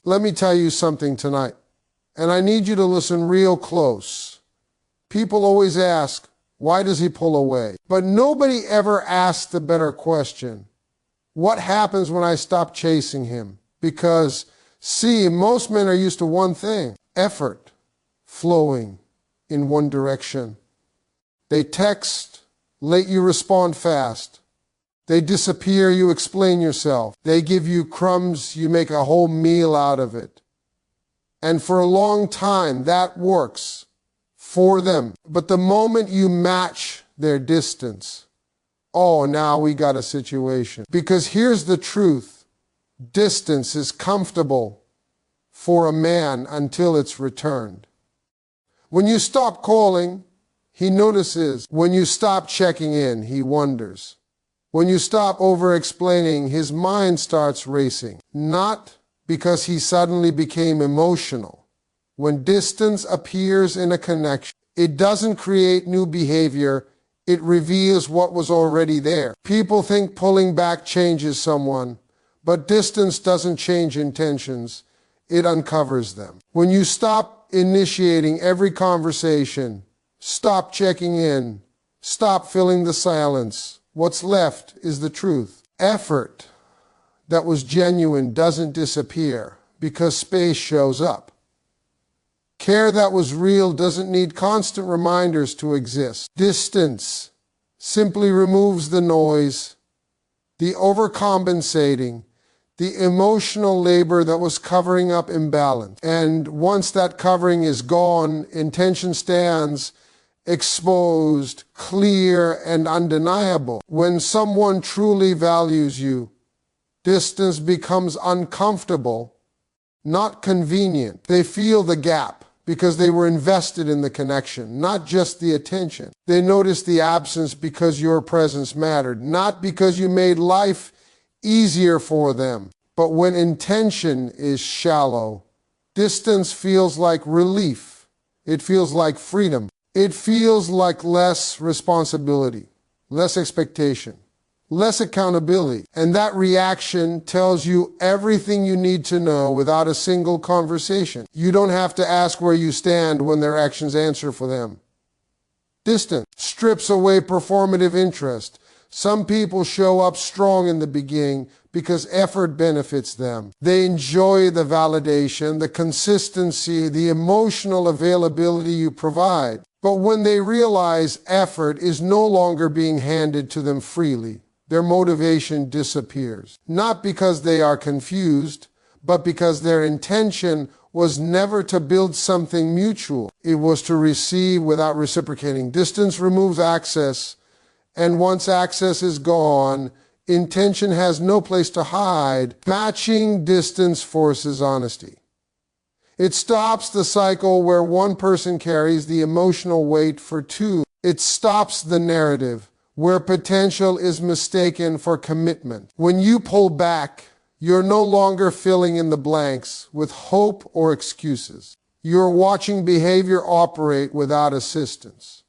Let me tell you something tonight, and I need you to listen real close. People always ask, why does he pull away? But nobody ever asks the better question. What happens when I stop chasing him? Because, see, most men are used to one thing, effort flowing in one direction. They text, let you respond fast. They disappear, you explain yourself. They give you crumbs, you make a whole meal out of it. And for a long time, that works for them. But the moment you match their distance, oh, now we got a situation. Because here's the truth. Distance is comfortable for a man until it's returned. When you stop calling, he notices. When you stop checking in, he wonders. When you stop over-explaining, his mind starts racing. Not because he suddenly became emotional. When distance appears in a connection, it doesn't create new behavior. It reveals what was already there. People think pulling back changes someone, but distance doesn't change intentions. It uncovers them. When you stop initiating every conversation, stop checking in, stop filling the silence, what's left is the truth. Effort that was genuine doesn't disappear because space shows up. Care that was real doesn't need constant reminders to exist. Distance simply removes the noise, the overcompensating, the emotional labor that was covering up imbalance. And once that covering is gone, intention stands exposed, clear, and undeniable. When someone truly values you, distance becomes uncomfortable, not convenient. They feel the gap because they were invested in the connection, not just the attention. They notice the absence because your presence mattered, not because you made life easier for them. But when intention is shallow, distance feels like relief. It feels like freedom. It feels like less responsibility, less expectation, less accountability. And that reaction tells you everything you need to know without a single conversation. You don't have to ask where you stand when their actions answer for them. Distance strips away performative interest. Some people show up strong in the beginning because effort benefits them. They enjoy the validation, the consistency, the emotional availability you provide. But when they realize effort is no longer being handed to them freely, their motivation disappears. Not because they are confused, but because their intention was never to build something mutual. It was to receive without reciprocating. Distance removes access, and once access is gone, intention has no place to hide. Matching distance forces honesty. It stops the cycle where one person carries the emotional weight for two. It stops the narrative where potential is mistaken for commitment. When you pull back, you're no longer filling in the blanks with hope or excuses. You're watching behavior operate without assistance.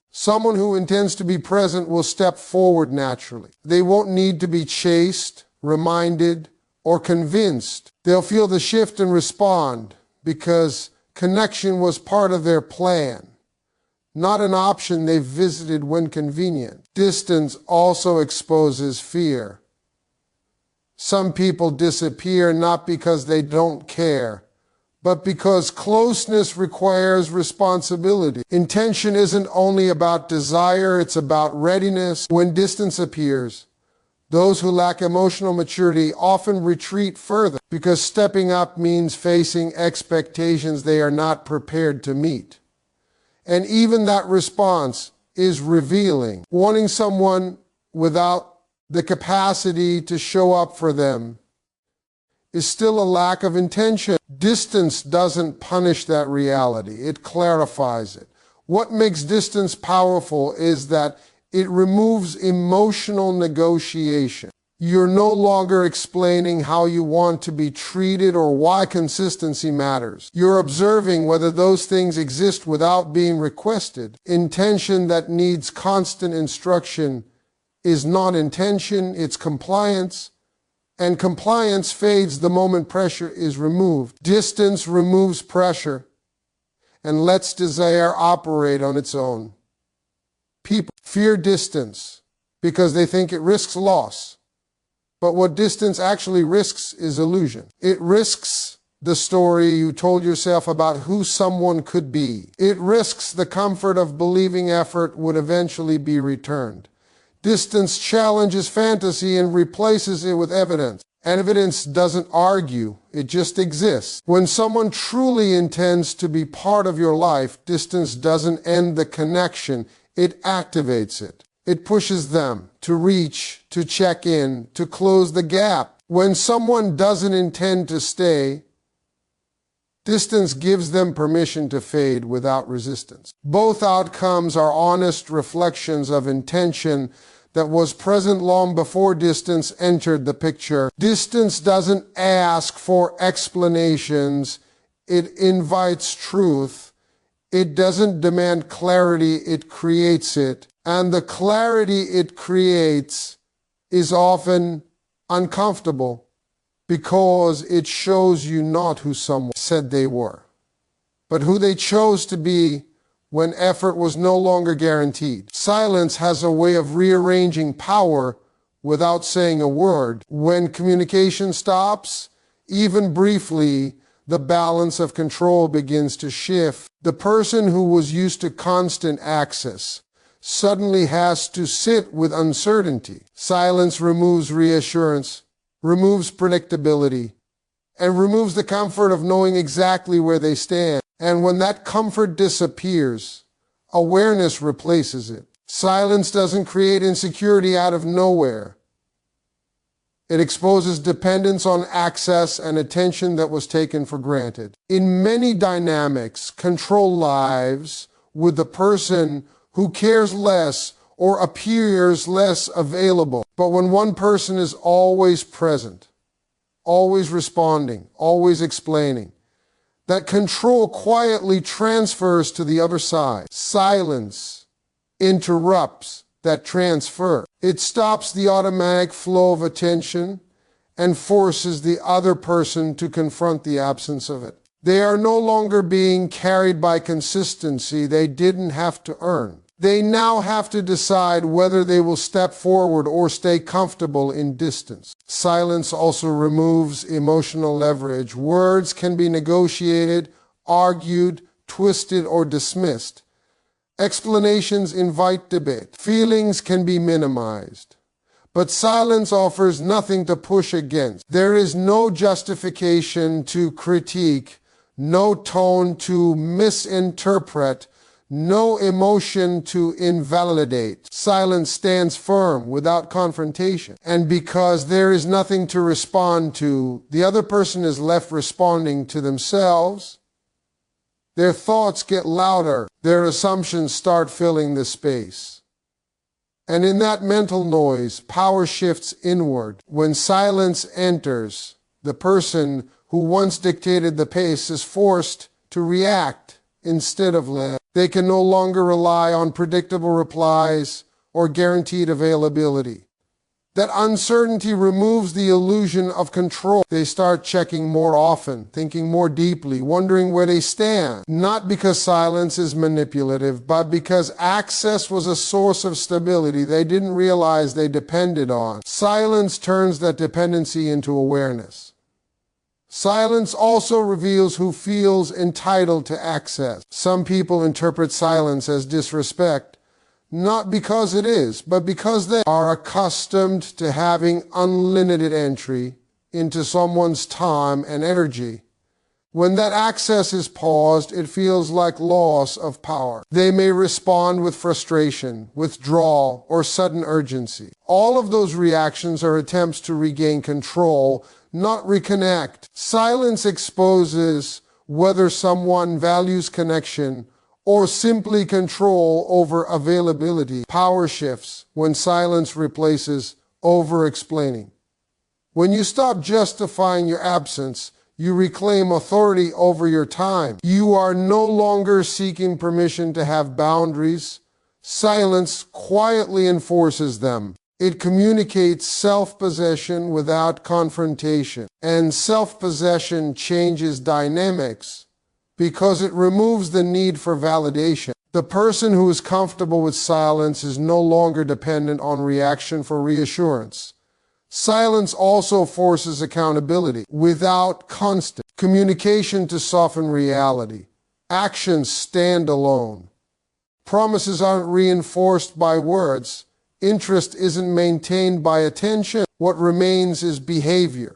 Someone who intends to be present will step forward naturally. They won't need to be chased, reminded, or convinced. They'll feel the shift and respond because connection was part of their plan, not an option they visited when convenient. Distance also exposes fear. Some people disappear not because they don't care, but because closeness requires responsibility. Intention isn't only about desire, it's about readiness. When distance appears, those who lack emotional maturity often retreat further because stepping up means facing expectations they are not prepared to meet. And even that response is revealing. Wanting someone without the capacity to show up for them is still a lack of intention. Distance doesn't punish that reality. It clarifies it. What makes distance powerful is that it removes emotional negotiation. You're no longer explaining how you want to be treated or why consistency matters. You're observing whether those things exist without being requested. Intention that needs constant instruction is not intention, it's compliance. And compliance fades the moment pressure is removed. Distance removes pressure and lets desire operate on its own. People fear distance because they think it risks loss. But what distance actually risks is illusion. It risks the story you told yourself about who someone could be. It risks the comfort of believing effort would eventually be returned. Distance challenges fantasy and replaces it with evidence. And evidence doesn't argue, it just exists. When someone truly intends to be part of your life, distance doesn't end the connection, it activates it. It pushes them to reach, to check in, to close the gap. When someone doesn't intend to stay, distance gives them permission to fade without resistance. Both outcomes are honest reflections of intention that was present long before distance entered the picture. Distance doesn't ask for explanations, it invites truth. It doesn't demand clarity, it creates it. And the clarity it creates is often uncomfortable because it shows you not who someone said they were, but who they chose to be when effort was no longer guaranteed. Silence has a way of rearranging power without saying a word. When communication stops, even briefly, the balance of control begins to shift. The person who was used to constant access suddenly has to sit with uncertainty. Silence removes reassurance, removes predictability, and removes the comfort of knowing exactly where they stand. And when that comfort disappears, awareness replaces it. Silence doesn't create insecurity out of nowhere. It exposes dependence on access and attention that was taken for granted. In many dynamics, control lives with the person who cares less or appears less available. But when one person is always present, always responding, always explaining, that control quietly transfers to the other side. Silence interrupts that transfer. It stops the automatic flow of attention and forces the other person to confront the absence of it. They are no longer being carried by consistency they didn't have to earn. They now have to decide whether they will step forward or stay comfortable in distance. Silence also removes emotional leverage. Words can be negotiated, argued, twisted, or dismissed. Explanations invite debate. Feelings can be minimized. But silence offers nothing to push against. There is no justification to critique, no tone to misinterpret, no emotion to invalidate. Silence stands firm without confrontation. And because there is nothing to respond to, the other person is left responding to themselves. Their thoughts get louder. Their assumptions start filling the space. And in that mental noise, power shifts inward. When silence enters, the person who once dictated the pace is forced to react instead of live. They can no longer rely on predictable replies or guaranteed availability. That uncertainty removes the illusion of control. They start checking more often, thinking more deeply, wondering where they stand. Not because silence is manipulative, but because access was a source of stability they didn't realize they depended on. Silence turns that dependency into awareness. Silence also reveals who feels entitled to access. Some people interpret silence as disrespect, not because it is, but because they are accustomed to having unlimited entry into someone's time and energy. When that access is paused, it feels like loss of power. They may respond with frustration, withdrawal, or sudden urgency. All of those reactions are attempts to regain control, not reconnect. Silence exposes whether someone values connection or simply control over availability. Power shifts when silence replaces over-explaining. When you stop justifying your absence, you reclaim authority over your time. You are no longer seeking permission to have boundaries. Silence quietly enforces them. It communicates self-possession without confrontation. And self-possession changes dynamics because it removes the need for validation. The person who is comfortable with silence is no longer dependent on reaction for reassurance. Silence also forces accountability without constant communication to soften reality. Actions stand alone. Promises aren't reinforced by words. Interest isn't maintained by attention. What remains is behavior.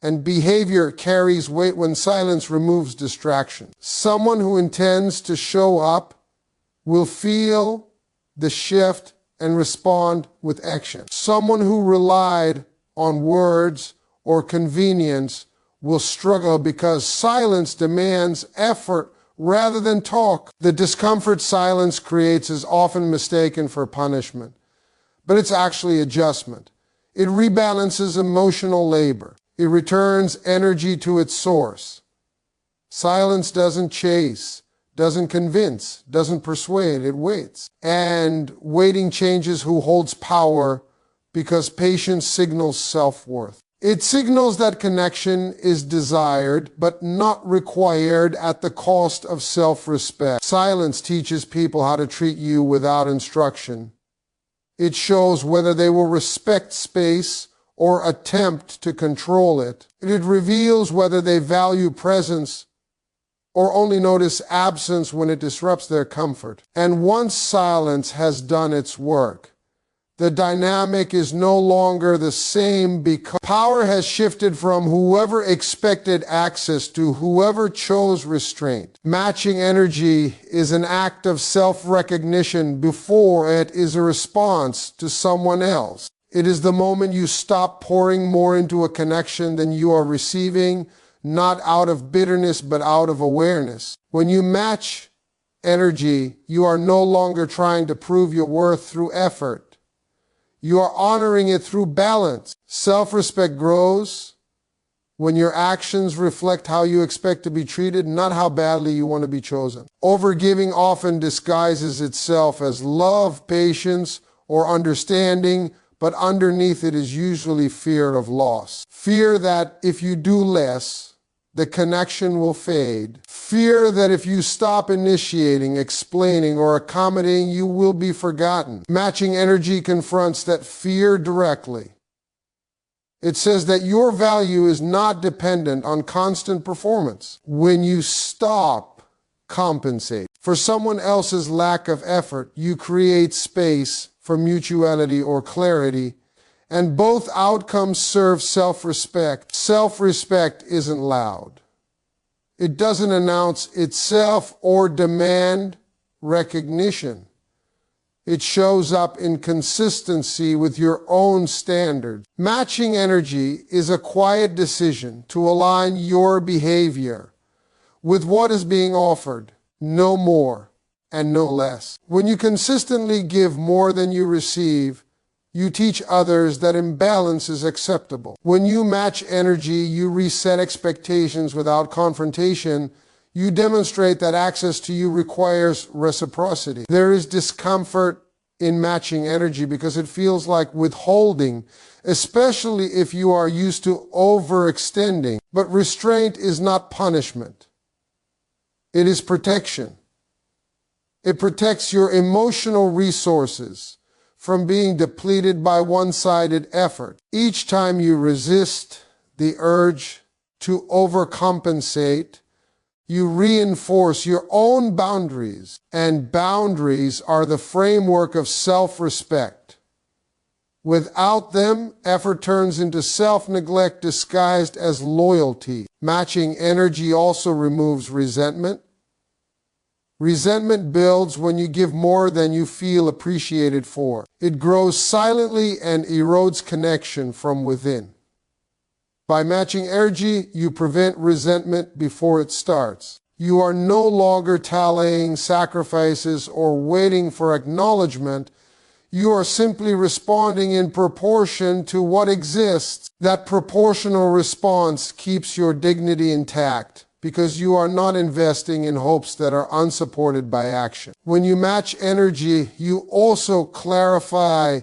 And behavior carries weight when silence removes distraction. Someone who intends to show up will feel the shift and respond with action. Someone who relied on words or convenience will struggle because silence demands effort rather than talk. The discomfort silence creates is often mistaken for punishment, but it's actually adjustment. It rebalances emotional labor. It returns energy to its source. Silence doesn't chase, doesn't convince, doesn't persuade, it waits. And waiting changes who holds power because patience signals self-worth. It signals that connection is desired but not required at the cost of self-respect. Silence teaches people how to treat you without instruction. It shows whether they will respect space or attempt to control it. It reveals whether they value presence or only notice absence when it disrupts their comfort. And once silence has done its work, the dynamic is no longer the same because power has shifted from whoever expected access to whoever chose restraint. Matching energy is an act of self-recognition before it is a response to someone else. It is the moment you stop pouring more into a connection than you are receiving, not out of bitterness, but out of awareness. When you match energy, you are no longer trying to prove your worth through effort. You are honoring it through balance. Self-respect grows when your actions reflect how you expect to be treated, not how badly you want to be chosen. Overgiving often disguises itself as love, patience, or understanding, but underneath it is usually fear of loss. Fear that if you do less, the connection will fade. Fear that if you stop initiating, explaining, or accommodating, you will be forgotten. Matching energy confronts that fear directly. It says that your value is not dependent on constant performance. When you stop compensating for someone else's lack of effort, you create space for mutuality or clarity, and both outcomes serve self-respect. Self-respect isn't loud. It doesn't announce itself or demand recognition. It shows up in consistency with your own standards. Matching energy is a quiet decision to align your behavior with what is being offered, no more and no less. When you consistently give more than you receive, you teach others that imbalance is acceptable. When you match energy, you reset expectations without confrontation. You demonstrate that access to you requires reciprocity. There is discomfort in matching energy because it feels like withholding, especially if you are used to overextending. But restraint is not punishment. It is protection. It protects your emotional resources from being depleted by one-sided effort. Each time you resist the urge to overcompensate, you reinforce your own boundaries, and boundaries are the framework of self-respect. Without them, effort turns into self-neglect disguised as loyalty. Matching energy also removes resentment. Resentment builds when you give more than you feel appreciated for. It grows silently and erodes connection from within. By matching energy, you prevent resentment before it starts. You are no longer tallying sacrifices or waiting for acknowledgement. You are simply responding in proportion to what exists. That proportional response keeps your dignity intact, because you are not investing in hopes that are unsupported by action. When you match energy, you also clarify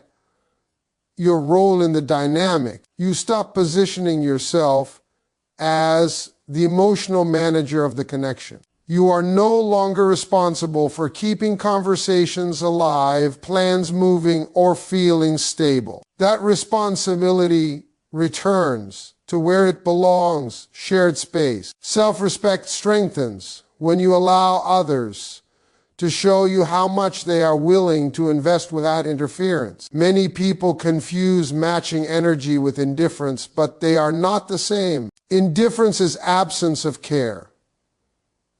your role in the dynamic. You stop positioning yourself as the emotional manager of the connection. You are no longer responsible for keeping conversations alive, plans moving, or feeling stable. That responsibility returns to where it belongs, shared space. Self-respect strengthens when you allow others to show you how much they are willing to invest without interference. Many people confuse matching energy with indifference, but they are not the same. Indifference is absence of care.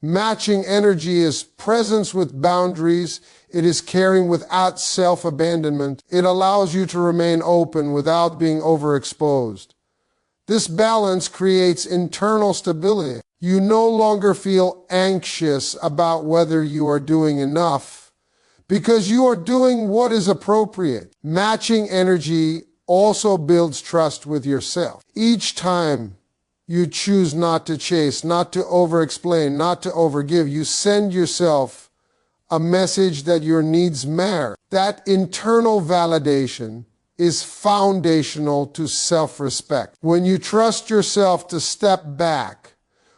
Matching energy is presence with boundaries. It is caring without self-abandonment. It allows you to remain open without being overexposed. This balance creates internal stability. You no longer feel anxious about whether you are doing enough because you are doing what is appropriate. Matching energy also builds trust with yourself. Each time you choose not to chase, not to over-explain, not to overgive, you send yourself a message that your needs matter. That internal validation is foundational to self-respect. When you trust yourself to step back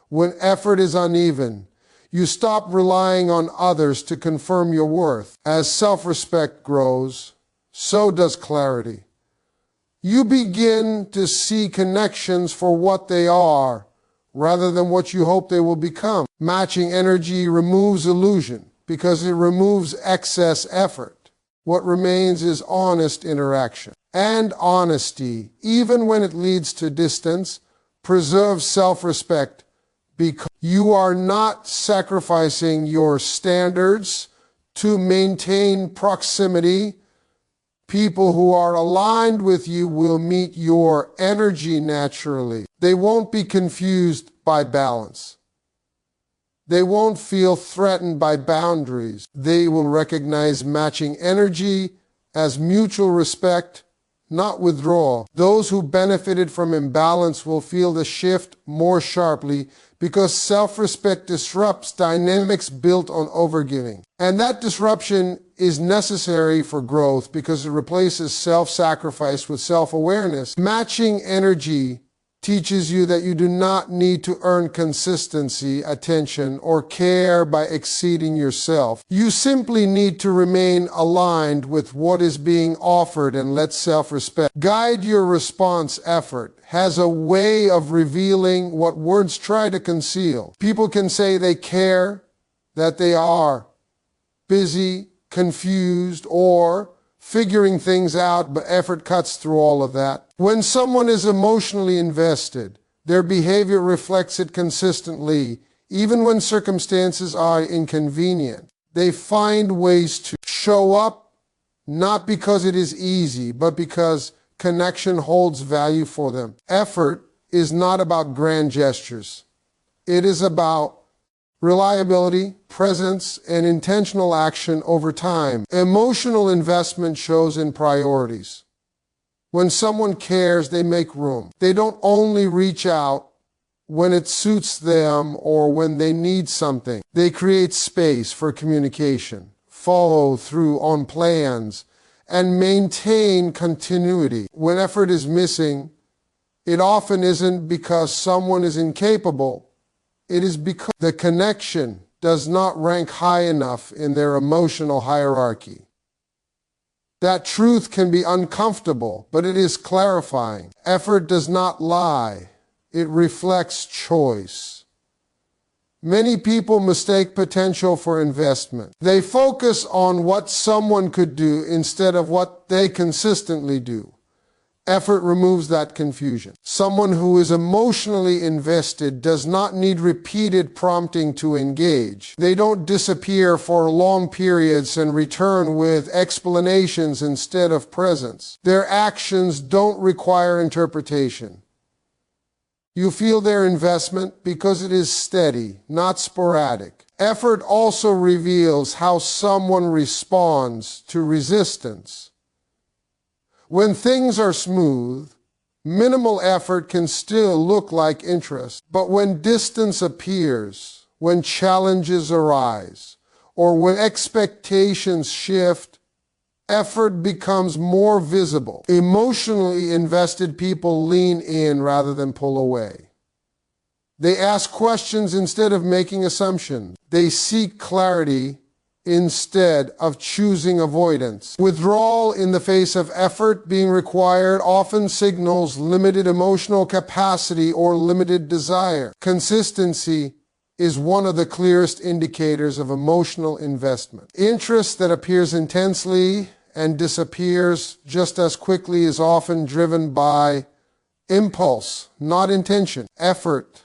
when effort is uneven, you stop relying on others to confirm your worth. As self-respect grows, so does clarity. You begin to see connections for what they are rather than what you hope they will become. Matching energy removes illusion because it removes excess effort. What remains is honest interaction. And honesty, even when it leads to distance, preserves self-respect because you are not sacrificing your standards to maintain proximity. People who are aligned with you will meet your energy naturally. They won't be confused by balance. They won't feel threatened by boundaries. They will recognize matching energy as mutual respect, not withdrawal. Those who benefited from imbalance will feel the shift more sharply because self-respect disrupts dynamics built on overgiving. And that disruption is necessary for growth because it replaces self-sacrifice with self-awareness. Matching energy teaches you that you do not need to earn consistency, attention, or care by exceeding yourself. You simply need to remain aligned with what is being offered and let self-respect guide your response. Effort has a way of revealing what words try to conceal. People can say they care, that they are busy, confused, or figuring things out, but effort cuts through all of that. When someone is emotionally invested, their behavior reflects it consistently, even when circumstances are inconvenient. They find ways to show up, not because it is easy, but because connection holds value for them. Effort is not about grand gestures. It is about reliability, presence, and intentional action over time. Emotional investment shows in priorities. When someone cares, they make room. They don't only reach out when it suits them or when they need something. They create space for communication, follow through on plans, and maintain continuity. When effort is missing, it often isn't because someone is incapable. It is because the connection does not rank high enough in their emotional hierarchy. That truth can be uncomfortable, but it is clarifying. Effort does not lie. It reflects choice. Many people mistake potential for investment. They focus on what someone could do instead of what they consistently do. Effort removes that confusion. Someone who is emotionally invested does not need repeated prompting to engage. They don't disappear for long periods and return with explanations instead of presence. Their actions don't require interpretation. You feel their investment because it is steady, not sporadic. Effort also reveals how someone responds to resistance. When things are smooth, minimal effort can still look like interest. But when distance appears, when challenges arise, or when expectations shift, Effort becomes more visible. Emotionally invested people lean in rather than pull away. They ask questions instead of making assumptions. They seek clarity instead of choosing avoidance. Withdrawal in the face of effort being required often signals limited emotional capacity or limited desire. Consistency is one of the clearest indicators of emotional investment. Interest that appears intensely and disappears just as quickly is often driven by impulse, not intention. Effort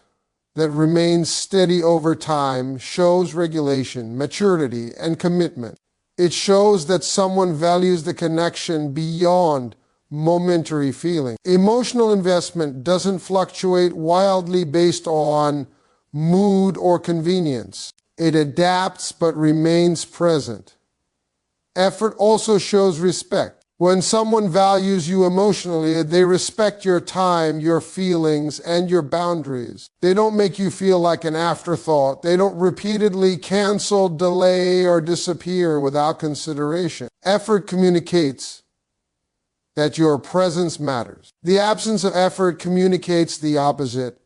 that remains steady over time shows regulation, maturity, and commitment. It shows that someone values the connection beyond momentary feeling. Emotional investment doesn't fluctuate wildly based on mood or convenience. It adapts but remains present. Effort also shows respect. When someone values you emotionally, they respect your time, your feelings, and your boundaries. They don't make you feel like an afterthought. They don't repeatedly cancel, delay, or disappear without consideration. Effort communicates that your presence matters. The absence of effort communicates the opposite,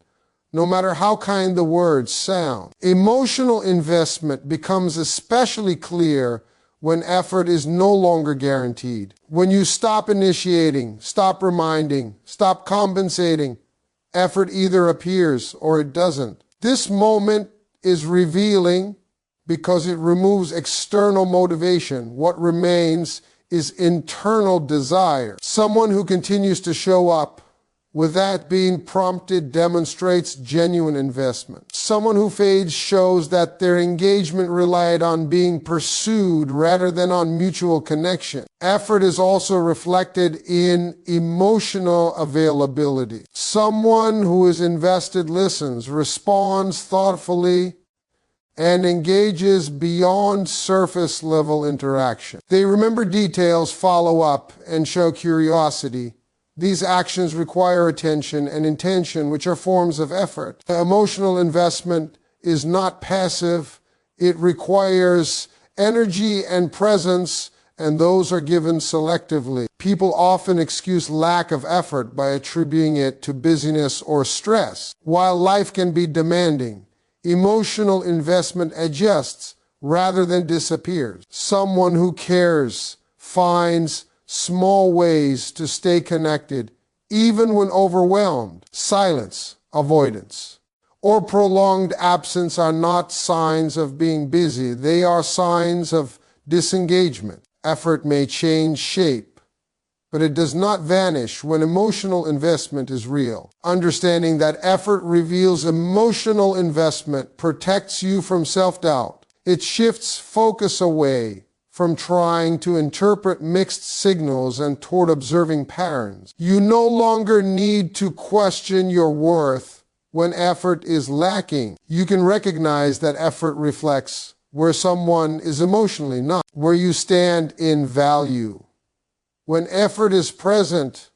no matter how kind the words sound. Emotional investment becomes especially clear when effort is no longer guaranteed. When you stop initiating, stop reminding, stop compensating, effort either appears or it doesn't. This moment is revealing because it removes external motivation. What remains is internal desire. Someone who continues to show up without being prompted demonstrates genuine investment. Someone who fades shows that their engagement relied on being pursued rather than on mutual connection. Effort is also reflected in emotional availability. Someone who is invested listens, responds thoughtfully, and engages beyond surface level interaction. They remember details, follow up, and show curiosity. These actions require attention and intention, which are forms of effort. Emotional investment is not passive. It requires energy and presence, and those are given selectively. People often excuse lack of effort by attributing it to busyness or stress. While life can be demanding, emotional investment adjusts rather than disappears. Someone who cares finds small ways to stay connected, even when overwhelmed. Silence, avoidance, or prolonged absence are not signs of being busy. They are signs of disengagement. Effort may change shape, but it does not vanish when emotional investment is real. Understanding that effort reveals emotional investment protects you from self-doubt. It shifts focus away from trying to interpret mixed signals and toward observing patterns. You no longer need to question your worth when effort is lacking. You can recognize that effort reflects where someone is emotionally, not where you stand in value. When effort is present,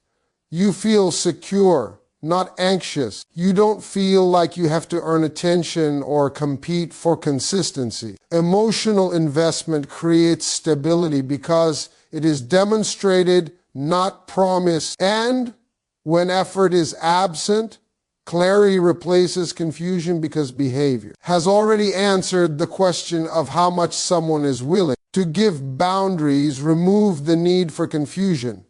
you feel secure, not anxious. You don't feel like you have to earn attention or compete for consistency. Emotional investment creates stability because it is demonstrated, not promised. And when effort is absent, clarity replaces confusion because behavior has already answered the question of how much someone is willing. To give boundaries remove the need for confusion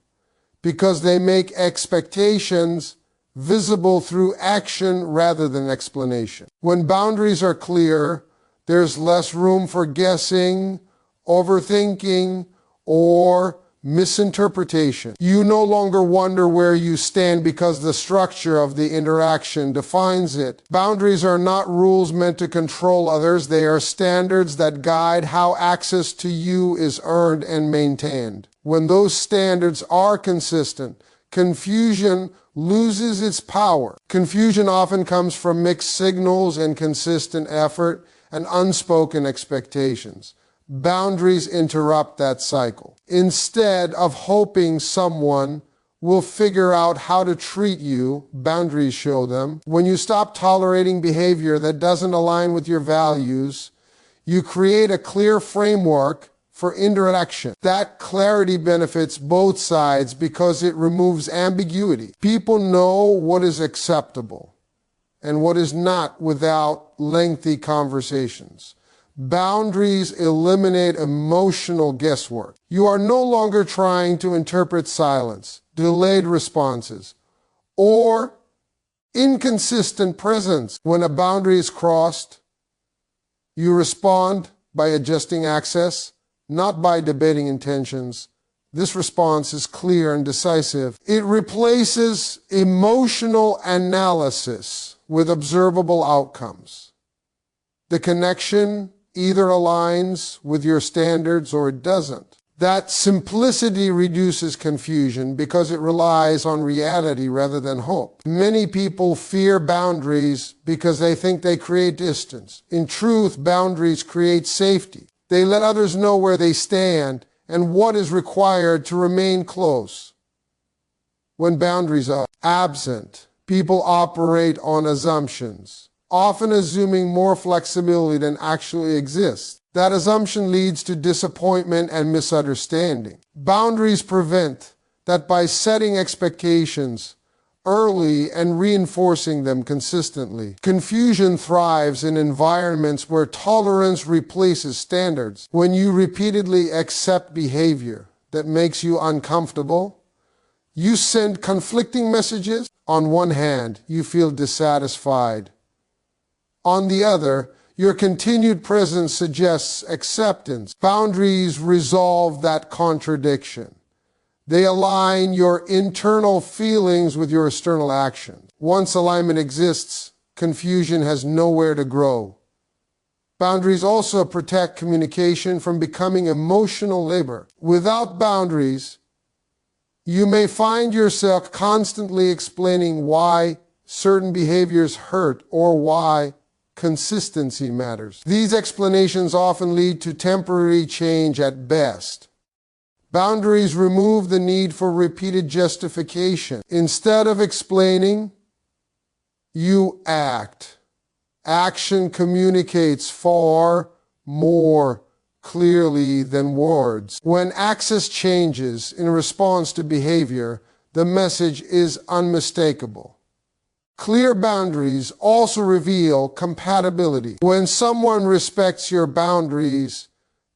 because they make expectations visible through action rather than explanation. When boundaries are clear, there's less room for guessing, overthinking, or misinterpretation. You no longer wonder where you stand because the structure of the interaction defines it. Boundaries are not rules meant to control others. They are standards that guide how access to you is earned and maintained. When those standards are consistent, confusion loses its power. Confusion often comes from mixed signals, inconsistent effort, and unspoken expectations. Boundaries interrupt that cycle. Instead of hoping someone will figure out how to treat you, boundaries show them. When you stop tolerating behavior that doesn't align with your values, you create a clear framework for interaction. That clarity benefits both sides because it removes ambiguity. People know what is acceptable and what is not without lengthy conversations. Boundaries eliminate emotional guesswork. You are no longer trying to interpret silence, delayed responses, or inconsistent presence. When a boundary is crossed, you respond by adjusting access, not by debating intentions. This response is clear and decisive. It replaces emotional analysis with observable outcomes. The connection either aligns with your standards or it doesn't. That simplicity reduces confusion because it relies on reality rather than hope. Many people fear boundaries because they think they create distance. In truth, boundaries create safety. They let others know where they stand and what is required to remain close. When boundaries are absent, people operate on assumptions, often assuming more flexibility than actually exists. That assumption leads to disappointment and misunderstanding. Boundaries prevent that by setting expectations early and reinforcing them consistently. Confusion thrives in environments where tolerance replaces standards. When you repeatedly accept behavior that makes you uncomfortable, you send conflicting messages. On one hand, you feel dissatisfied. On the other, your continued presence suggests acceptance. Boundaries resolve that contradiction. They align your internal feelings with your external actions. Once alignment exists, confusion has nowhere to grow. Boundaries also protect communication from becoming emotional labor. Without boundaries, you may find yourself constantly explaining why certain behaviors hurt or why consistency matters. These explanations often lead to temporary change at best. Boundaries remove the need for repeated justification. Instead of explaining, you act. Action communicates far more clearly than words. When access changes in response to behavior, the message is unmistakable. Clear boundaries also reveal compatibility. When someone respects your boundaries,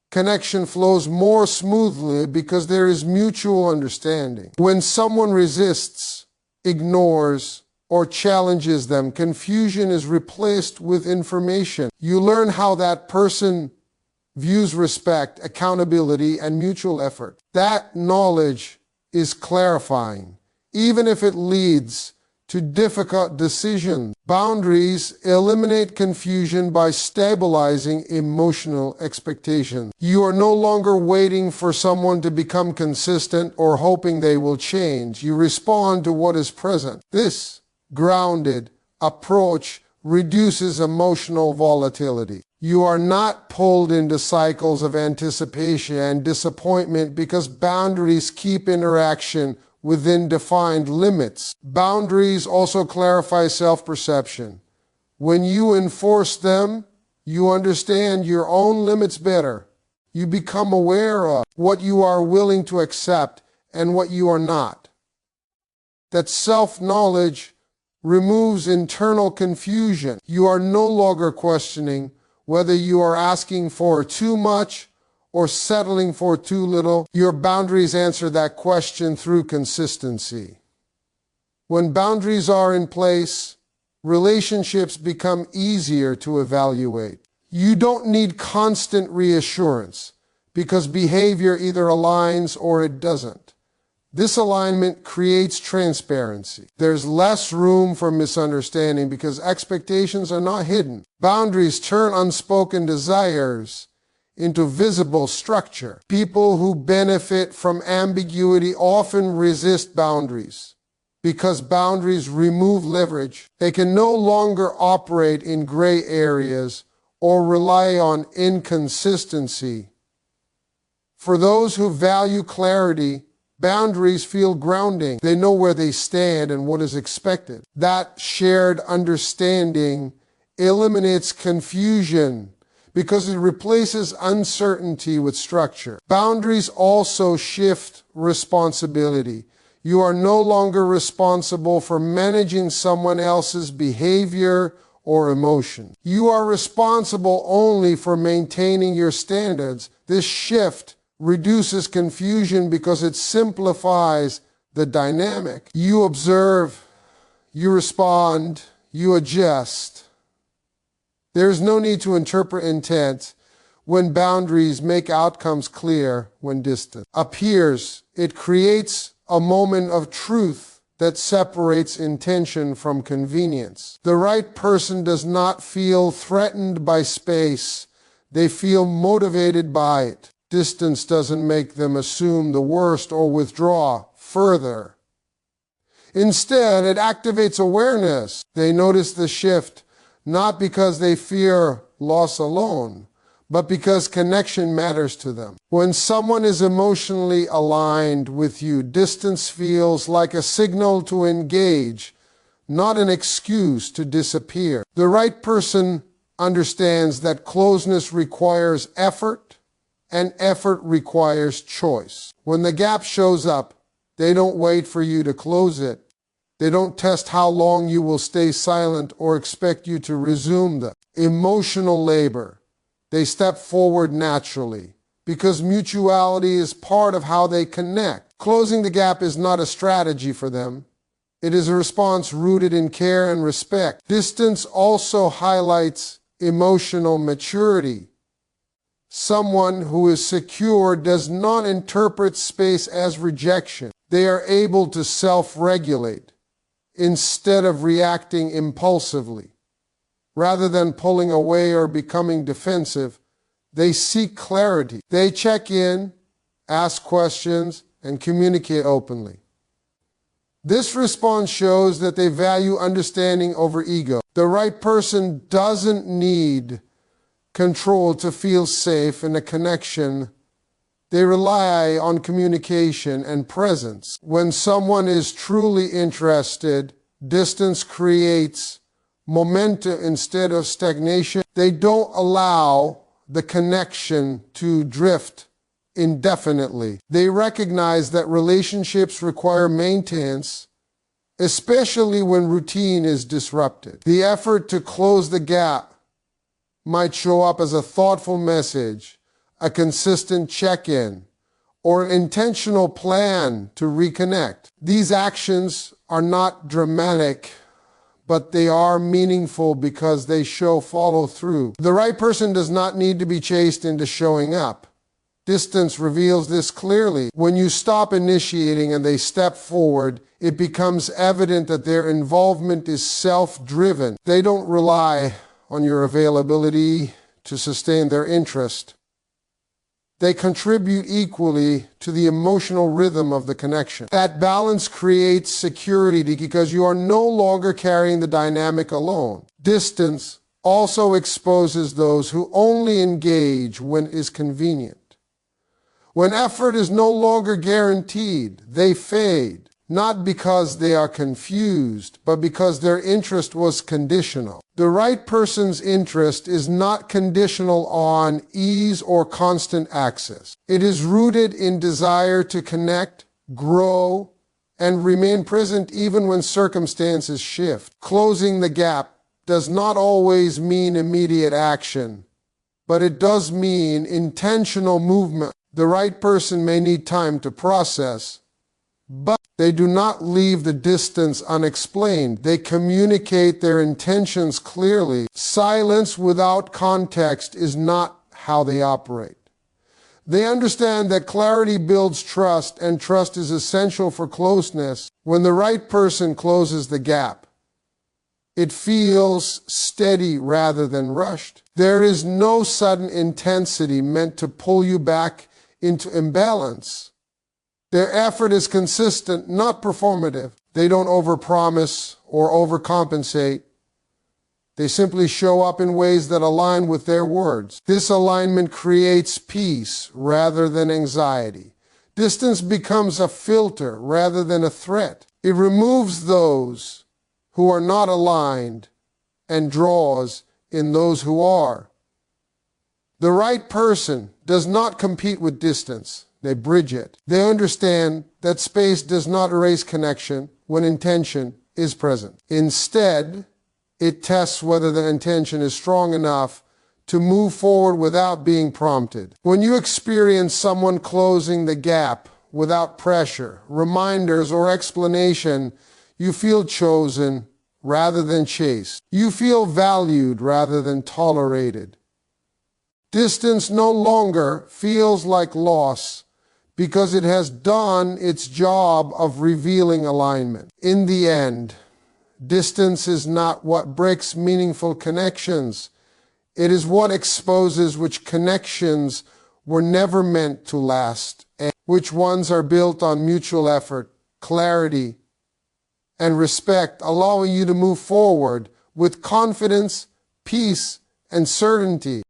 connection flows more smoothly because there is mutual understanding. When someone resists, ignores, or challenges them, confusion is replaced with information. You learn how that person views respect, accountability, and mutual effort. That knowledge is clarifying, even if it leads to difficult decisions. Boundaries eliminate confusion by stabilizing emotional expectations. You are no longer waiting for someone to become consistent or hoping they will change. You respond to what is present. This grounded approach reduces emotional volatility. You are not pulled into cycles of anticipation and disappointment because boundaries keep interaction within defined limits. Boundaries also clarify self-perception. When you enforce them, you understand your own limits better. You become aware of what you are willing to accept and what you are not. That self-knowledge removes internal confusion. You are no longer questioning whether you are asking for too much or settling for too little. Your boundaries answer that question through consistency. When boundaries are in place, relationships become easier to evaluate. You don't need constant reassurance because behavior either aligns or it doesn't. This alignment creates transparency. There's less room for misunderstanding because expectations are not hidden. Boundaries turn unspoken desires into visible structure. People who benefit from ambiguity often resist boundaries because boundaries remove leverage. They can no longer operate in gray areas or rely on inconsistency. For those who value clarity, boundaries feel grounding. They know where they stand and what is expected. That shared understanding eliminates confusion because it replaces uncertainty with structure. Boundaries also shift responsibility. You are no longer responsible for managing someone else's behavior or emotion. You are responsible only for maintaining your standards. This shift reduces confusion because it simplifies the dynamic. You observe, you respond, you adjust. There is no need to interpret intent when boundaries make outcomes clear when distance appears. It creates a moment of truth that separates intention from convenience. The right person does not feel threatened by space. They feel motivated by it. Distance doesn't make them assume the worst or withdraw further. Instead, it activates awareness. They notice the shift, not because they fear loss alone, but because connection matters to them. When someone is emotionally aligned with you, distance feels like a signal to engage, not an excuse to disappear. The right person understands that closeness requires effort, and effort requires choice. When the gap shows up, they don't wait for you to close it. They don't test how long you will stay silent or expect you to resume the emotional labor. They step forward naturally because mutuality is part of how they connect. Closing the gap is not a strategy for them. It is a response rooted in care and respect. Distance also highlights emotional maturity. Someone who is secure does not interpret space as rejection. They are able to self-regulate instead of reacting impulsively. Rather than pulling away or becoming defensive, they seek clarity. They check in, ask questions, and communicate openly. This response shows that they value understanding over ego. The right person doesn't need control to feel safe in a connection. They rely on communication and presence. When someone is truly interested, distance creates momentum instead of stagnation. They don't allow the connection to drift indefinitely. They recognize that relationships require maintenance, especially when routine is disrupted. The effort to close the gap might show up as a thoughtful message, a consistent check-in, or an intentional plan to reconnect. These actions are not dramatic, but they are meaningful because they show follow-through. The right person does not need to be chased into showing up. Distance reveals this clearly. When you stop initiating and they step forward, it becomes evident that their involvement is self-driven. They don't rely on your availability to sustain their interest. They contribute equally to the emotional rhythm of the connection. That balance creates security because you are no longer carrying the dynamic alone. Distance also exposes those who only engage when it is convenient. When effort is no longer guaranteed, they fade, not because they are confused, but because their interest was conditional. The right person's interest is not conditional on ease or constant access. It is rooted in desire to connect, grow, and remain present even when circumstances shift. Closing the gap does not always mean immediate action, but it does mean intentional movement. The right person may need time to process, but they do not leave the distance unexplained. They communicate their intentions clearly. Silence without context is not how they operate. They understand that clarity builds trust, and trust is essential for closeness. When the right person closes the gap, it feels steady rather than rushed. There is no sudden intensity meant to pull you back into imbalance. Their effort is consistent, not performative. They don't overpromise or overcompensate. They simply show up in ways that align with their words. This alignment creates peace rather than anxiety. Distance becomes a filter rather than a threat. It removes those who are not aligned and draws in those who are. The right person does not compete with distance. They bridge it. They understand that space does not erase connection when intention is present. Instead, it tests whether the intention is strong enough to move forward without being prompted. When you experience someone closing the gap without pressure, reminders, or explanation, you feel chosen rather than chased. You feel valued rather than tolerated. Distance no longer feels like loss because it has done its job of revealing alignment. In the end, distance is not what breaks meaningful connections. It is what exposes which connections were never meant to last, and which ones are built on mutual effort, clarity, and respect, allowing you to move forward with confidence, peace, and certainty.